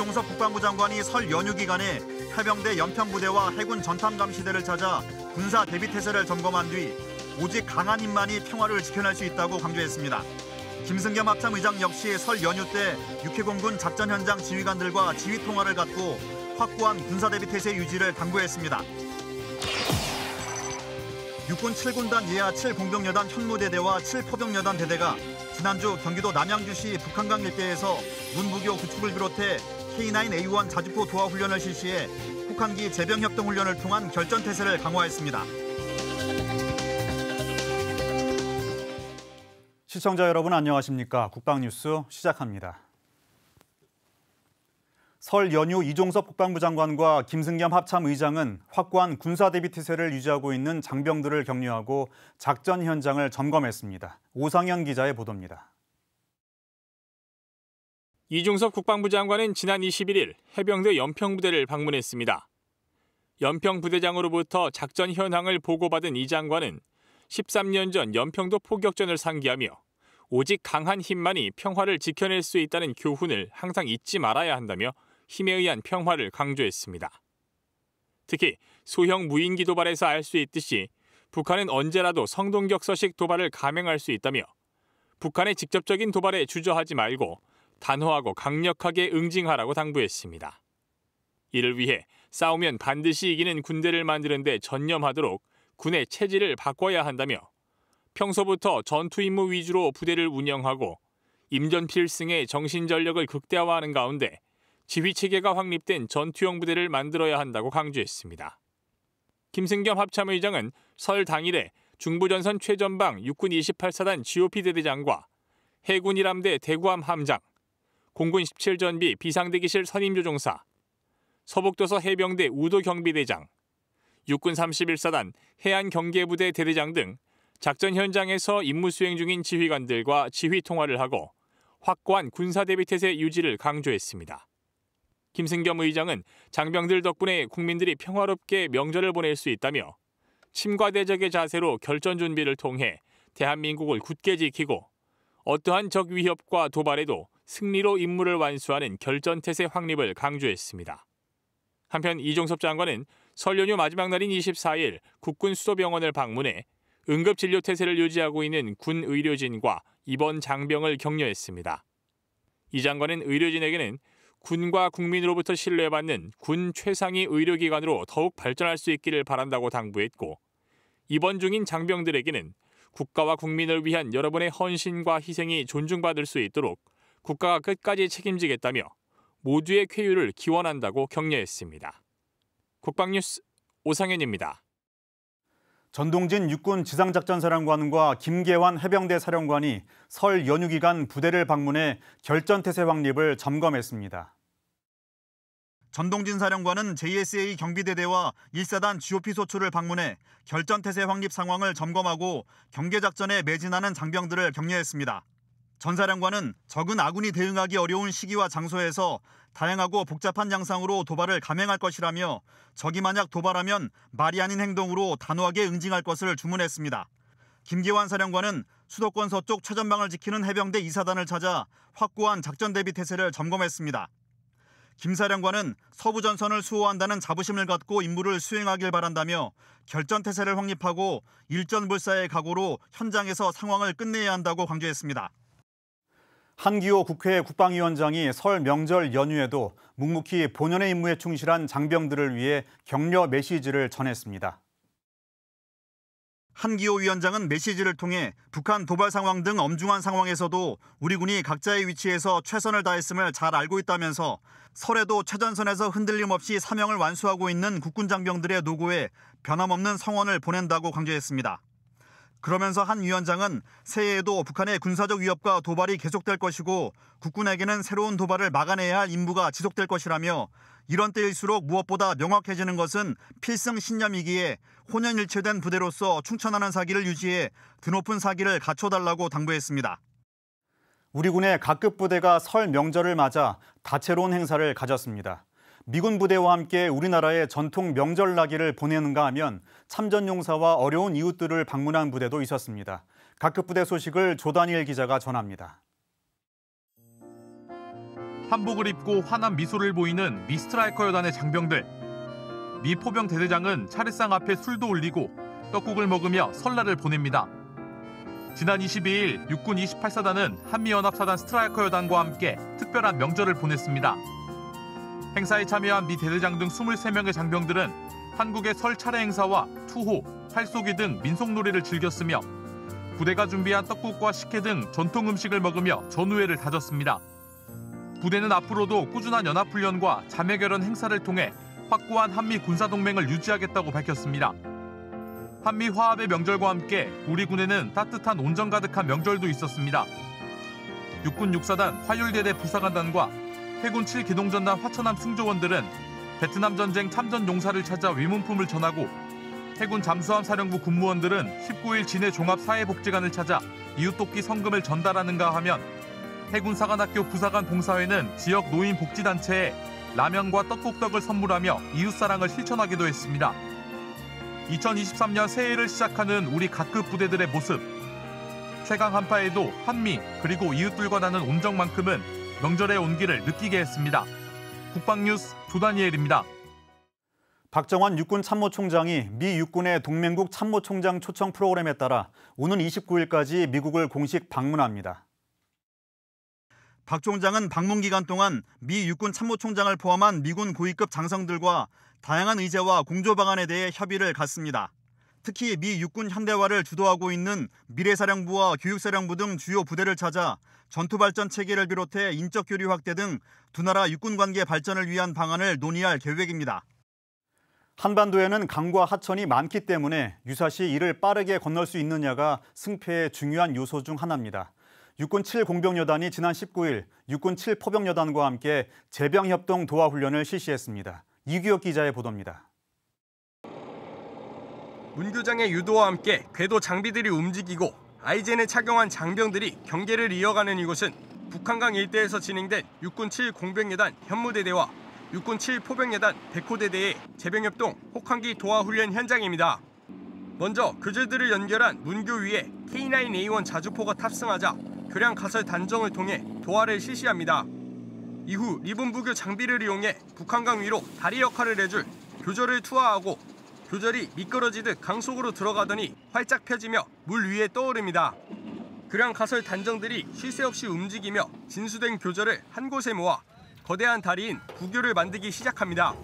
이종섭 국방부 장관이 설 연휴 기간에 해병대 연평부대와 해군 전탐감시대를 찾아 군사 대비태세를 점검한 뒤 오직 강한 힘만이 평화를 지켜낼 수 있다고 강조했습니다. 김승겸 합참의장 역시 설 연휴 때 육해공군 작전 현장 지휘관들과 지휘 통화를 갖고 확고한 군사 대비태세 유지를 당부했습니다. 육군 7군단 예하 7공병여단 현무대대와 7포병여단 대대가 지난주 경기도 남양주시 북한강 일대에서 문부교 구축을 비롯해 K9A1 자주포 도하 훈련을 실시해 혹한기 제병협동 훈련을 통한 결전태세를 강화했습니다. 시청자 여러분 안녕하십니까? 국방뉴스 시작합니다. 설 연휴 이종섭 국방부 장관과 김승겸 합참의장은 확고한 군사대비태세를 유지하고 있는 장병들을 격려하고 작전 현장을 점검했습니다. 오상현 기자의 보도입니다. 이종섭 국방부 장관은 지난 21일 해병대 연평부대를 방문했습니다. 연평부대장으로부터 작전 현황을 보고받은 이 장관은 13년 전 연평도 포격전을 상기하며 오직 강한 힘만이 평화를 지켜낼 수 있다는 교훈을 항상 잊지 말아야 한다며 힘에 의한 평화를 강조했습니다. 특히 소형 무인기 도발에서 알 수 있듯이 북한은 언제라도 성동격서식 도발을 감행할 수 있다며 북한의 직접적인 도발에 주저하지 말고 단호하고 강력하게 응징하라고 당부했습니다. 이를 위해 싸우면 반드시 이기는 군대를 만드는 데 전념하도록 군의 체질을 바꿔야 한다며 평소부터 전투 임무 위주로 부대를 운영하고 임전필승의 정신전력을 극대화하는 가운데 지휘체계가 확립된 전투형 부대를 만들어야 한다고 강조했습니다. 김승겸 합참의장은 설 당일에 중부전선 최전방 육군 28사단 GOP 대대장과 해군 1함대 대구함 함장, 공군 17전비 비상대기실 선임조종사, 서북도서 해병대 우도경비대장, 육군 31사단 해안경계부대 대대장 등 작전 현장에서 임무 수행 중인 지휘관들과 지휘 통화를 하고 확고한 군사대비태세 유지를 강조했습니다. 김승겸 의장은 장병들 덕분에 국민들이 평화롭게 명절을 보낼 수 있다며 침과대적의 자세로 결전 준비를 통해 대한민국을 굳게 지키고 어떠한 적 위협과 도발에도 승리로 임무를 완수하는 결전태세 확립을 강조했습니다. 한편 이종섭 장관은 설 연휴 마지막 날인 24일 국군 수도병원을 방문해 응급진료태세를 유지하고 있는 군 의료진과 입원 장병을 격려했습니다. 이 장관은 의료진에게는 군과 국민으로부터 신뢰받는 군 최상위 의료기관으로 더욱 발전할 수 있기를 바란다고 당부했고 입원 중인 장병들에게는 국가와 국민을 위한 여러분의 헌신과 희생이 존중받을 수 있도록 국가가 끝까지 책임지겠다며 모두의 쾌유를 기원한다고 격려했습니다. 국방뉴스 오상현입니다. 전동진 육군 지상작전사령관과 김계환 해병대 사령관이 설 연휴 기간 부대를 방문해 결전태세 확립을 점검했습니다. 전동진 사령관은 JSA 경비대대와 1사단 GOP 소초를 방문해 결전태세 확립 상황을 점검하고 경계작전에 매진하는 장병들을 격려했습니다. 전 사령관은 적은 아군이 대응하기 어려운 시기와 장소에서 다양하고 복잡한 양상으로 도발을 감행할 것이라며 적이 만약 도발하면 말이 아닌 행동으로 단호하게 응징할 것을 주문했습니다. 김계환 사령관은 수도권 서쪽 최전방을 지키는 해병대 2사단을 찾아 확고한 작전 대비 태세를 점검했습니다. 김 사령관은 서부 전선을 수호한다는 자부심을 갖고 임무를 수행하길 바란다며 결전 태세를 확립하고 일전불사의 각오로 현장에서 상황을 끝내야 한다고 강조했습니다. 한기호 국회 국방위원장이 설 명절 연휴에도 묵묵히 본연의 임무에 충실한 장병들을 위해 격려 메시지를 전했습니다. 한기호 위원장은 메시지를 통해 북한 도발 상황 등 엄중한 상황에서도 우리 군이 각자의 위치에서 최선을 다했음을 잘 알고 있다면서 설에도 최전선에서 흔들림 없이 사명을 완수하고 있는 국군 장병들의 노고에 변함없는 성원을 보낸다고 강조했습니다. 그러면서 한 위원장은 새해에도 북한의 군사적 위협과 도발이 계속될 것이고 국군에게는 새로운 도발을 막아내야 할 임무가 지속될 것이라며 이런 때일수록 무엇보다 명확해지는 것은 필승 신념이기에 혼연일체된 부대로서 충천하는 사기를 유지해 드높은 사기를 갖춰달라고 당부했습니다. 우리 군의 각급 부대가 설 명절을 맞아 다채로운 행사를 가졌습니다. 미군 부대와 함께 우리나라의 전통 명절나기를 보내는가 하면 참전용사와 어려운 이웃들을 방문한 부대도 있었습니다. 각급 부대 소식을 조단일 기자가 전합니다. 한복을 입고 환한 미소를 보이는 미 스트라이커 여단의 장병들. 미 포병 대대장은 차례상 앞에 술도 올리고 떡국을 먹으며 설날을 보냅니다. 지난 22일 육군 28사단은 한미연합사단 스트라이커 여단과 함께 특별한 명절을 보냈습니다. 행사에 참여한 미 대대장 등 23명의 장병들은 한국의 설 차례 행사와 투호, 활쏘기 등 민속놀이를 즐겼으며 부대가 준비한 떡국과 식혜 등 전통 음식을 먹으며 전우회를 다졌습니다. 부대는 앞으로도 꾸준한 연합훈련과 자매결연 행사를 통해 확고한 한미 군사동맹을 유지하겠다고 밝혔습니다. 한미 화합의 명절과 함께 우리 군에는 따뜻한 온정 가득한 명절도 있었습니다. 육군 6사단 화율대대 부사관단과 해군 7기동전단 화천함 승조원들은 베트남 전쟁 참전 용사를 찾아 위문품을 전하고 해군 잠수함 사령부 군무원들은 19일 진해 종합사회복지관을 찾아 이웃돕기 성금을 전달하는가 하면 해군 사관학교 부사관 봉사회는 지역 노인 복지단체에 라면과 떡국떡을 선물하며 이웃사랑을 실천하기도 했습니다. 2023년 새해를 시작하는 우리 각급 부대들의 모습. 최강 한파에도 한미 그리고 이웃들과 나는 온정만큼은 명절의 온기를 느끼게 했습니다. 국방뉴스 조다니엘입니다. 박정환 육군 참모총장이 미 육군의 동맹국 참모총장 초청 프로그램에 따라 오는 29일까지 미국을 공식 방문합니다. 박 총장은 방문 기간 동안 미 육군 참모총장을 포함한 미군 고위급 장성들과 다양한 의제와 공조 방안에 대해 협의를 갖습니다. 특히 미 육군 현대화를 주도하고 있는 미래사령부와 교육사령부 등 주요 부대를 찾아 전투발전 체계를 비롯해 인적 교류 확대 등 두 나라 육군 관계 발전을 위한 방안을 논의할 계획입니다. 한반도에는 강과 하천이 많기 때문에 유사시 이를 빠르게 건널 수 있느냐가 승패의 중요한 요소 중 하나입니다. 육군 7공병여단이 지난 19일 육군 7포병여단과 함께 제병협동 도하훈련을 실시했습니다. 이규혁 기자의 보도입니다. 문교장의 유도와 함께 궤도 장비들이 움직이고 아이젠을 착용한 장병들이 경계를 이어가는 이곳은 북한강 일대에서 진행된 육군 7공병여단 현무대대와 육군 7포병여단 백호대대의 제병협동 혹한기 도하훈련 현장입니다. 먼저 교재들을 연결한 문교 위에 K9A1 자주포가 탑승하자 교량 가설 단정을 통해 도하를 실시합니다. 이후 리본 부교 장비를 이용해 북한강 위로 다리 역할을 해줄 교절을 투하하고 교절이 미끄러지듯 강 속으로 들어가더니 활짝 펴지며 물 위에 떠오릅니다. 교량 가설 단정들이 쉴 새 없이 움직이며 진수된 교절을 한 곳에 모아 거대한 다리인 부교를 만들기 시작합니다.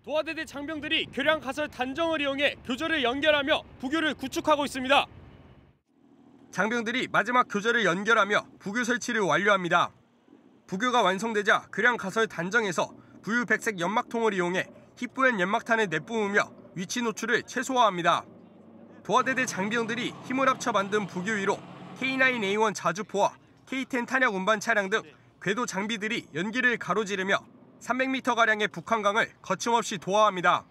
도하대대 장병들이 교량 가설 단정을 이용해 교절을 연결하며 부교를 구축하고 있습니다. 장병들이 마지막 교절을 연결하며 부교 설치를 완료합니다. 부교가 완성되자 교량 가설 단정에서 부유 백색 연막통을 이용해 희뿌연 연막탄을 내뿜으며 위치 노출을 최소화합니다. 도하대대 장병들이 힘을 합쳐 만든 부교 위로 K9A1 자주포와 K10 탄약 운반 차량 등 궤도 장비들이 연기를 가로지르며 300m가량의 북한강을 거침없이 도하합니다.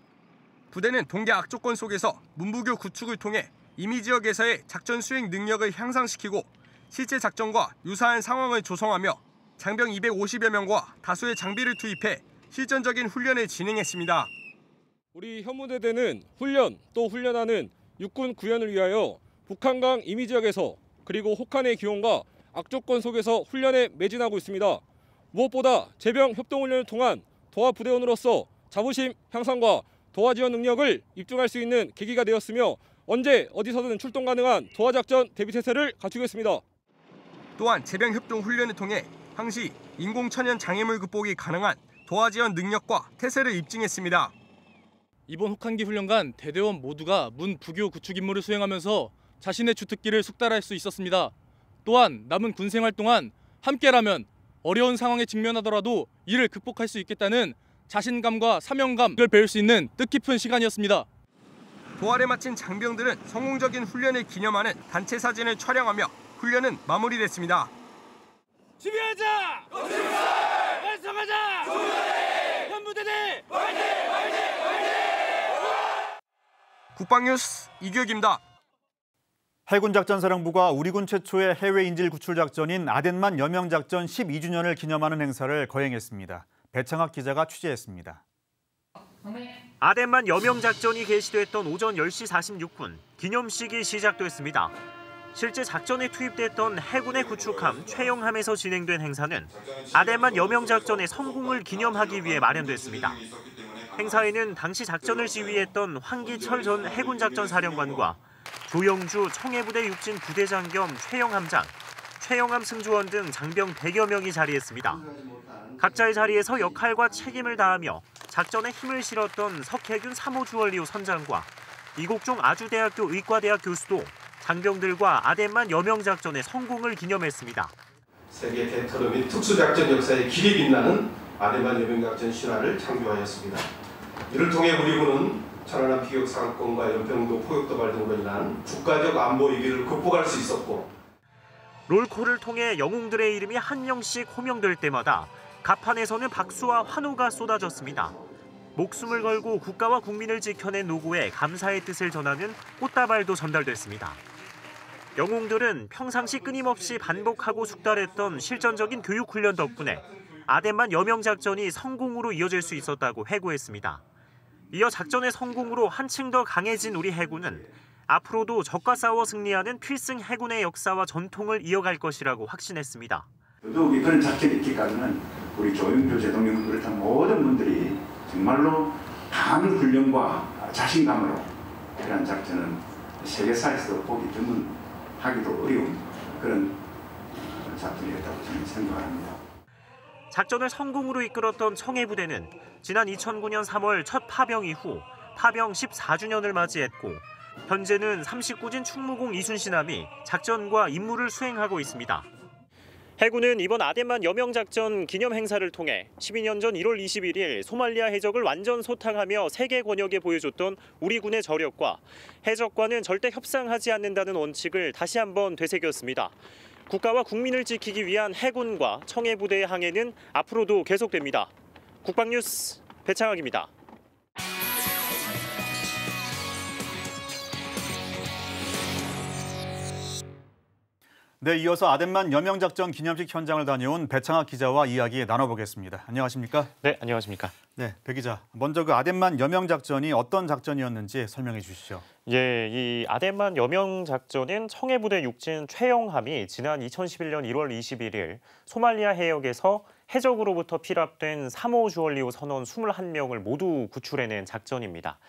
부대는 동계 악조건 속에서 문부교 구축을 통해 이미 지역에서의 작전 수행 능력을 향상시키고 실제 작전과 유사한 상황을 조성하며 장병 250여 명과 다수의 장비를 투입해 실전적인 훈련을 진행했습니다. 우리 현무대대는 훈련 또 훈련하는 육군 구현을 위하여 북한강 이미 지역에서 그리고 혹한의 기온과 악조건 속에서 훈련에 매진하고 있습니다. 무엇보다 제병 협동훈련을 통한 도하 부대원으로서 자부심 향상과 도하 지원 능력을 입증할 수 있는 계기가 되었으며 언제 어디서든 출동 가능한 도하 작전 대비 태세를 갖추겠습니다. 또한 제병 협동 훈련을 통해 항시 인공천연 장애물 극복이 가능한 도하 지원 능력과 태세를 입증했습니다. 이번 혹한기 훈련간 대대원 모두가 문 부교 구축 임무를 수행하면서 자신의 주특기를 숙달할 수 있었습니다. 또한 남은 군생활 동안 함께라면 어려운 상황에 직면하더라도 이를 극복할 수 있겠다는 자신감과 사명감을 배울 수 있는 뜻깊은 시간이었습니다. 도하를 마친 장병들은 성공적인 훈련을 기념하는 단체 사진을 촬영하며 훈련은 마무리됐습니다. 준비하자! 활성하자! 현무대대! 국방뉴스 이규혁입니다. 해군작전사령부가 우리군 최초의 해외 인질 구출 작전인 아덴만 여명 작전 12주년을 기념하는 행사를 거행했습니다. 배창학 기자가 취재했습니다. 아덴만 여명 작전이 개시됐던 오전 10시 46분 기념식이 시작됐습니다. 실제 작전에 투입됐던 해군의 구축함 최영함에서 진행된 행사는 아덴만 여명작전의 성공을 기념하기 위해 마련됐습니다. 행사에는 당시 작전을 지휘했던 황기철 전 해군작전사령관과 조영주 청해부대 육진 부대장 겸 최영함장, 최영함 승조원 등 장병 100여 명이 자리했습니다. 각자의 자리에서 역할과 책임을 다하며 작전에 힘을 실었던 석혜균 3호 주얼리호 선장과 이국종 아주대학교 의과대학 교수도 장병들과 아덴만 여명작전의 성공을 기념했습니다. 세계 대테러 및 특수작전 역사의 길이 빛나는 아덴만 여명작전 신화를 창조하였습니다. 이를 통해 우리 군은 천안함 피격 사건과 연평도 포격 도발 등으로 인한 국가적 안보 위기를 극복할 수 있었고, 롤콜을 통해 영웅들의 이름이 한 명씩 호명될 때마다 갑판에서는 박수와 환호가 쏟아졌습니다. 목숨을 걸고 국가와 국민을 지켜낸 노고에 감사의 뜻을 전하는 꽃다발도 전달됐습니다. 영웅들은 평상시 끊임없이 반복하고 숙달했던 실전적인 교육훈련 덕분에 아덴만 여명작전이 성공으로 이어질 수 있었다고 회고했습니다. 이어 작전의 성공으로 한층 더 강해진 우리 해군은 앞으로도 적과 싸워 승리하는 필승 해군의 역사와 전통을 이어갈 것이라고 확신했습니다. 더욱이 그런 작전이 있기까지는 우리 조영주 제동영을 비롯한 모든 분들이 정말로 강한 훈련과 자신감으로 이러한 작전은 세계사에서도 보기 드문하기도 어려운 그런 작전이었다고 저는 생각합니다. 작전을 성공으로 이끌었던 청해부대는 지난 2009년 3월 첫 파병 이후 파병 14주년을 맞이했고 현재는 39진 충무공 이순신함이 작전과 임무를 수행하고 있습니다. 해군은 이번 아덴만 여명작전 기념 행사를 통해 12년 전 1월 21일 소말리아 해적을 완전 소탕하며 세계 권역에 보여줬던 우리 군의 저력과 해적과는 절대 협상하지 않는다는 원칙을 다시 한번 되새겼습니다. 국가와 국민을 지키기 위한 해군과 청해부대의 항해는 앞으로도 계속됩니다. 국방뉴스 배창학입니다. 네, 이어서 아덴만 여명작전 기념식 현장을 다녀온 배창학 기자와 이야기 나눠보겠습니다. 안녕하십니까? 네, 안녕하십니까? 네, 배 기자. 먼저 그 아덴만 여명작전이 어떤 작전이었는지 설명해 주시죠. 예, 이 아덴만 여명작전은 청해부대 육진 최영함이 지난 2011년 1월 21일 소말리아 해역에서 해적으로부터 피랍된 3호 주얼리호 선원 21명을 모두 구출해낸 작전입니다.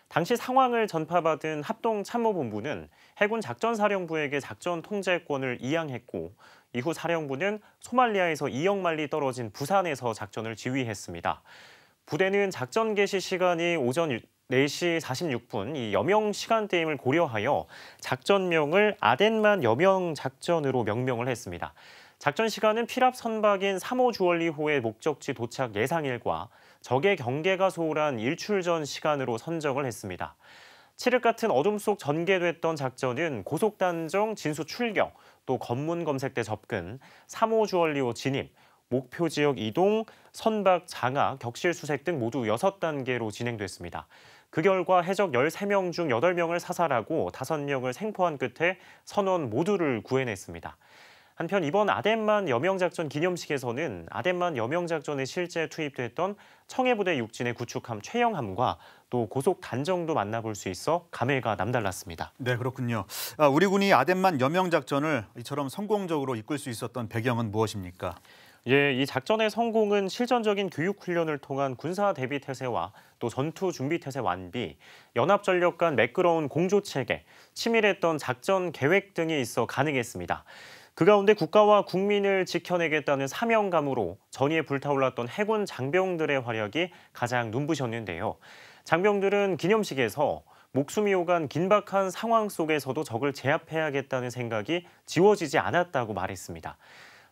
당시 상황을 전파받은 합동참모본부는 해군 작전사령부에게 작전 통제권을 이양했고 이후 사령부는 소말리아에서 2억 마일리 떨어진 부산에서 작전을 지휘했습니다. 부대는 작전 개시 시간이 오전 4시 46분 이 여명 시간대임을 고려하여 작전명을 아덴만 여명작전으로 명명을 했습니다. 작전 시간은 피랍 선박인 3호 주얼리호의 목적지 도착 예상일과 적의 경계가 소홀한 일출 전 시간으로 선정을 했습니다. 칠흑 같은 어둠 속 전개됐던 작전은 고속단정 진수 출격, 또 검문 검색대 접근, 3호 주얼리호 진입, 목표 지역 이동, 선박 장악, 격실 수색 등 모두 6단계로 진행됐습니다. 그 결과 해적 13명 중 8명을 사살하고 5명을 생포한 끝에 선원 모두를 구해냈습니다. 한편 이번 아덴만 여명작전 기념식에서는 아덴만 여명작전에 실제 투입됐던 청해부대 육진의 구축함 최영함과 또 고속 단정도 만나볼 수 있어 감회가 남달랐습니다. 네, 그렇군요. 우리 군이 아덴만 여명작전을 이처럼 성공적으로 이끌 수 있었던 배경은 무엇입니까? 예, 이 작전의 성공은 실전적인 교육 훈련을 통한 군사 대비 태세와 또 전투 준비 태세 완비, 연합전력 간 매끄러운 공조 체계, 치밀했던 작전 계획 등이 있어 가능했습니다. 그 가운데 국가와 국민을 지켜내겠다는 사명감으로 전의에 불타올랐던 해군 장병들의 활약이 가장 눈부셨는데요. 장병들은 기념식에서 목숨이 오간 긴박한 상황 속에서도 적을 제압해야겠다는 생각이 지워지지 않았다고 말했습니다.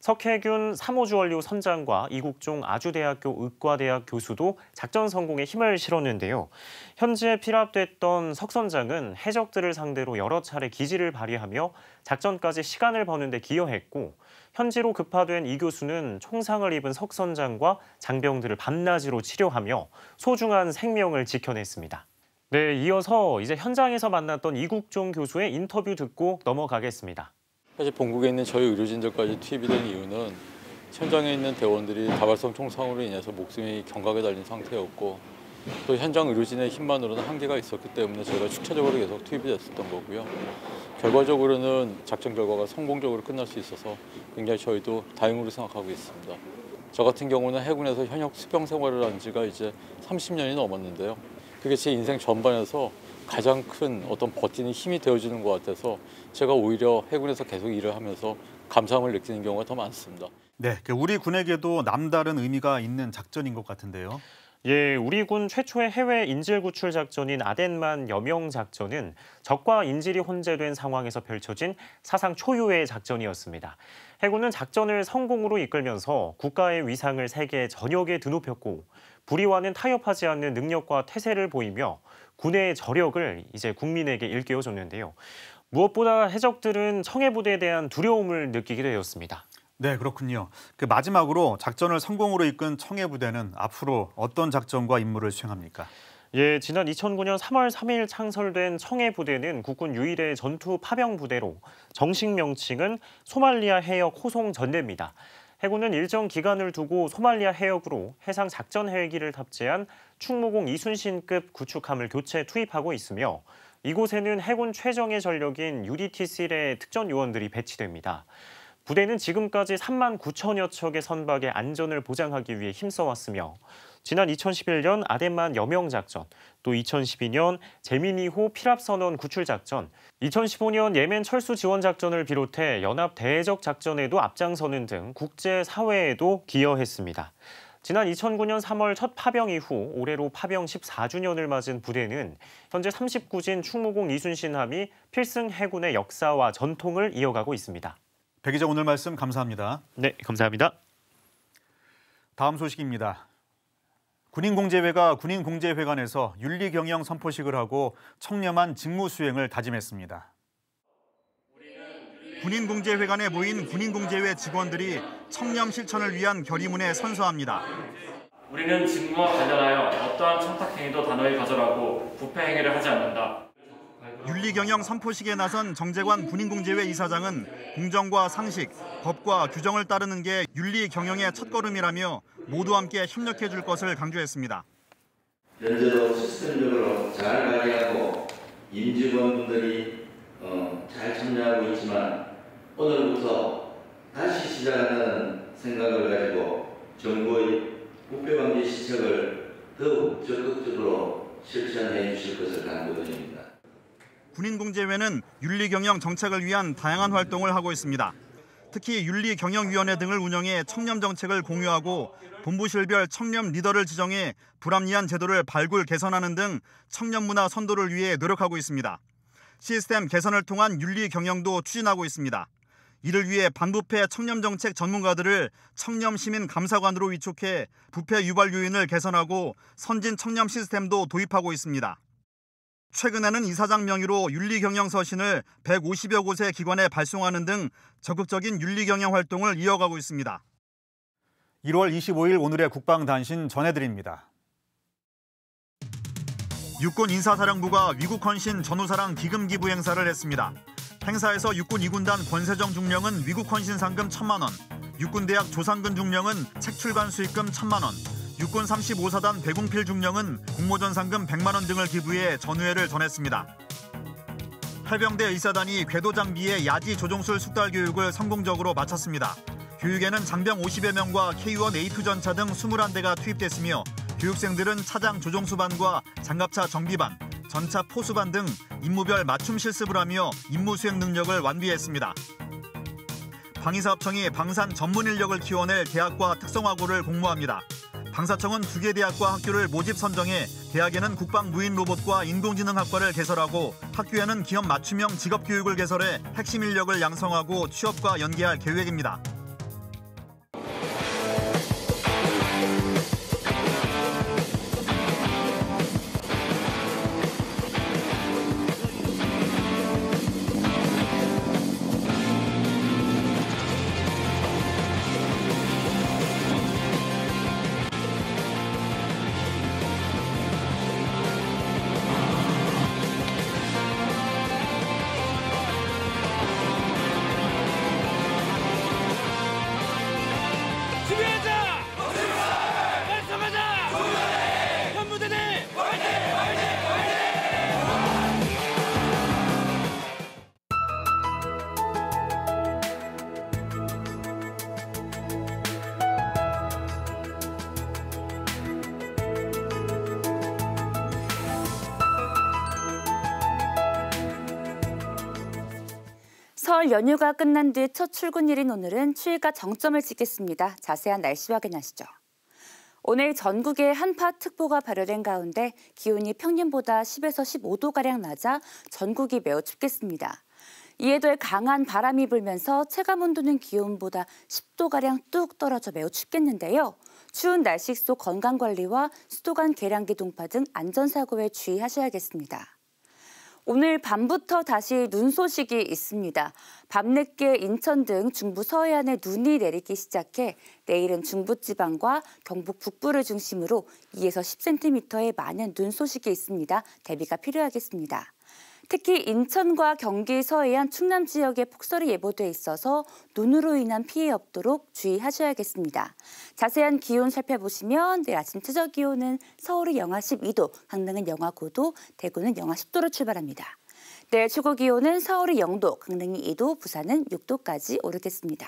석혜균 3호 주얼리호 선장과 이국종 아주대학교 의과대학 교수도 작전 성공에 힘을 실었는데요. 현재 피랍됐던 석 선장은 해적들을 상대로 여러 차례 기지를 발휘하며 작전까지 시간을 버는 데 기여했고 현지로 급파된 이 교수는 총상을 입은 석 선장과 장병들을 밤낮으로 치료하며 소중한 생명을 지켜냈습니다. 네, 이어서 이제 현장에서 만났던 이국종 교수의 인터뷰 듣고 넘어가겠습니다. 사실 본국에 있는 저희 의료진들까지 투입이 된 이유는 현장에 있는 대원들이 다발성 총상으로 인해서 목숨이 경각에 달린 상태였고 또 현장 의료진의 힘만으로는 한계가 있었기 때문에 저희가 축차적으로 계속 투입이 됐었던 거고요. 결과적으로는 작전 결과가 성공적으로 끝날 수 있어서 굉장히 저희도 다행으로 생각하고 있습니다. 저 같은 경우는 해군에서 현역 수병 생활을 한 지가 이제 30년이 넘었는데요. 그게 제 인생 전반에서 가장 큰 어떤 버티는 힘이 되어주는 것 같아서 제가 오히려 해군에서 계속 일을 하면서 감사함을 느끼는 경우가 더 많습니다. 네, 우리 군에게도 남다른 의미가 있는 작전인 것 같은데요. 예, 우리 군 최초의 해외 인질 구출 작전인 아덴만 여명 작전은 적과 인질이 혼재된 상황에서 펼쳐진 사상 초유의 작전이었습니다. 해군은 작전을 성공으로 이끌면서 국가의 위상을 세계 전역에 드높였고 불의와는 타협하지 않는 능력과 태세를 보이며 군의 저력을 이제 국민에게 일깨워줬는데요. 무엇보다 해적들은 청해부대에 대한 두려움을 느끼게 되었습니다. 네, 그렇군요. 마지막으로 작전을 성공으로 이끈 청해부대는 앞으로 어떤 작전과 임무를 수행합니까? 예, 지난 2009년 3월 3일 창설된 청해부대는 국군 유일의 전투 파병 부대로 정식 명칭은 소말리아 해역 호송 전대입니다. 해군은 일정 기간을 두고 소말리아 해역으로 해상 작전 헬기를 탑재한 충무공 이순신급 구축함을 교체 투입하고 있으며 이곳에는 해군 최정예 전력인 UDT-C의 특전 요원들이 배치됩니다. 부대는 지금까지 3만 9천여 척의 선박의 안전을 보장하기 위해 힘써왔으며 지난 2011년 아덴만 여명 작전, 또 2012년 제미니호 피랍선원 구출 작전, 2015년 예멘 철수 지원 작전을 비롯해 연합 대해적 작전에도 앞장서는 등 국제 사회에도 기여했습니다. 지난 2009년 3월 첫 파병 이후 올해로 파병 14주년을 맞은 부대는 현재 39진 충무공 이순신함이 필승 해군의 역사와 전통을 이어가고 있습니다. 배 기자 오늘 말씀 감사합니다. 네, 감사합니다. 다음 소식입니다. 군인공제회가 군인공제회관에서 윤리경영 선포식을 하고 청렴한 직무 수행을 다짐했습니다. 군인공제회관에 모인 군인공제회 직원들이 청렴 실천을 위한 결의문에 선서합니다. 우리는 직무와 관련하여 어떠한 청탁행위도 단호히 거절하고 부패 행위를 하지 않는다. 윤리경영 선포식에 나선 정재관 군인공제회 이사장은 공정과 상식, 법과 규정을 따르는 게 윤리경영의 첫걸음이라며 모두 함께 협력해 줄 것을 강조했습니다. 현재도 시스템적으로 잘 관리하고 임직원분들이 잘 참여하고 있지만 오늘부터 다시 시작한다는 생각을 가지고 정부의 부패 방지 시책을 더욱 적극적으로 실천해 주실 것을 당부드립니다. 군인공제회는 윤리경영 정책을 위한 다양한 활동을 하고 있습니다. 특히 윤리경영위원회 등을 운영해 청렴 정책을 공유하고 본부실별 청렴 리더를 지정해 불합리한 제도를 발굴 개선하는 등 청렴 문화 선도를 위해 노력하고 있습니다. 시스템 개선을 통한 윤리경영도 추진하고 있습니다. 이를 위해 반부패 청렴 정책 전문가들을 청렴 시민 감사관으로 위촉해 부패 유발 요인을 개선하고 선진 청렴 시스템도 도입하고 있습니다. 최근에는 이사장 명의로 윤리경영 서신을 150여 곳의 기관에 발송하는 등 적극적인 윤리경영 활동을 이어가고 있습니다. 1월 25일 오늘의 국방단신 전해드립니다. 육군 인사사령부가 위국헌신 전후사랑 기금 기부 행사를 했습니다. 행사에서 육군 2군단 권세정 중령은 위국헌신 상금 1,000만 원, 육군대학 조상근 중령은 책 출간 수익금 1,000만 원, 육군 35사단 배궁필 중령은 공모전 상금 100만 원 등을 기부해 전우회를 전했습니다. 해병대 의사단이 궤도 장비의 야지 조종술 숙달 교육을 성공적으로 마쳤습니다. 교육에는 장병 50여 명과 K1 A2 전차 등 21대가 투입됐으며 교육생들은 차장 조종수반과 장갑차 정비반, 전차 포수반 등 임무별 맞춤 실습을 하며 임무 수행 능력을 완비했습니다. 방위사업청이 방산 전문 인력을 키워낼 대학과 특성화고를 공모합니다. 방사청은 2개 대학과 학교를 모집 선정해 대학에는 국방무인 로봇과 인공지능학과를 개설하고 학교에는 기업 맞춤형 직업교육을 개설해 핵심 인력을 양성하고 취업과 연계할 계획입니다. 설 연휴가 끝난 뒤 첫 출근일인 오늘은 추위가 정점을 찍겠습니다. 자세한 날씨 확인하시죠. 오늘 전국에 한파특보가 발효된 가운데 기온이 평년보다 10에서 15도가량 낮아 전국이 매우 춥겠습니다. 이에 더해 강한 바람이 불면서 체감온도는 기온보다 10도가량 뚝 떨어져 매우 춥겠는데요. 추운 날씨 속 건강관리와 수도 간 계량기 동파 등 안전사고에 주의하셔야겠습니다. 오늘 밤부터 다시 눈 소식이 있습니다. 밤늦게 인천 등 중부 서해안에 눈이 내리기 시작해 내일은 중부지방과 경북 북부를 중심으로 2에서 10cm의 많은 눈 소식이 있습니다. 대비가 필요하겠습니다. 특히 인천과 경기 서해안 충남 지역에 폭설이 예보돼 있어서 눈으로 인한 피해 없도록 주의하셔야겠습니다. 자세한 기온 살펴보시면 내일 아침 최저 기온은 서울이 영하 12도, 강릉은 영하 9도, 대구는 영하 10도로 출발합니다. 내일 최고 기온은 서울이 0도, 강릉이 2도, 부산은 6도까지 오르겠습니다.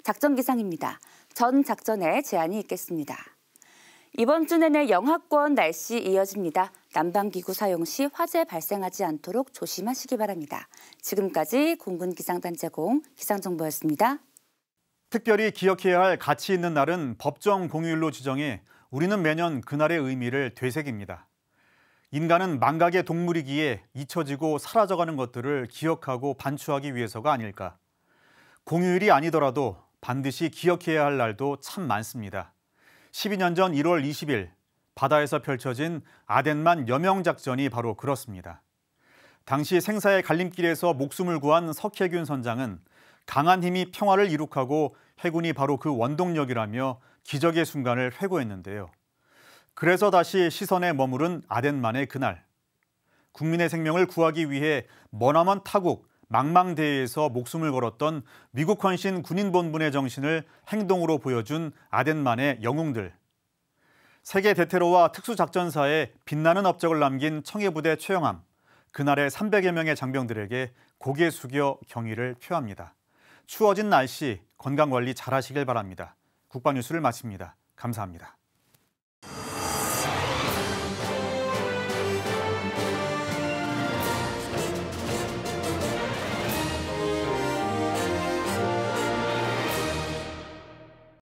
작전 기상입니다. 전 작전에 제한이 있겠습니다. 이번 주 내내 영하권 날씨 이어집니다. 난방기구 사용 시 화재 발생하지 않도록 조심하시기 바랍니다. 지금까지 공군기상단체공 기상정보였습니다. 특별히 기억해야 할 가치 있는 날은 법정 공휴일로 지정해 우리는 매년 그날의 의미를 되새깁니다. 인간은 망각의 동물이기에 잊혀지고 사라져가는 것들을 기억하고 반추하기 위해서가 아닐까. 공휴일이 아니더라도 반드시 기억해야 할 날도 참 많습니다. 12년 전 1월 20일 바다에서 펼쳐진 아덴만 여명작전이 바로 그렇습니다. 당시 생사의 갈림길에서 목숨을 구한 석혜균 선장은 강한 힘이 평화를 이룩하고 해군이 바로 그 원동력이라며 기적의 순간을 회고했는데요. 그래서 다시 시선에 머무른 아덴만의 그날. 국민의 생명을 구하기 위해 머나먼 타국 망망대해에서 목숨을 걸었던 미국 헌신 군인본분의 정신을 행동으로 보여준 아덴만의 영웅들. 세계 대테러와 특수작전사에 빛나는 업적을 남긴 청해부대 최영함. 그날의 300여 명의 장병들에게 고개 숙여 경의를 표합니다. 추워진 날씨 건강관리 잘하시길 바랍니다. 국방뉴스를 마칩니다. 감사합니다.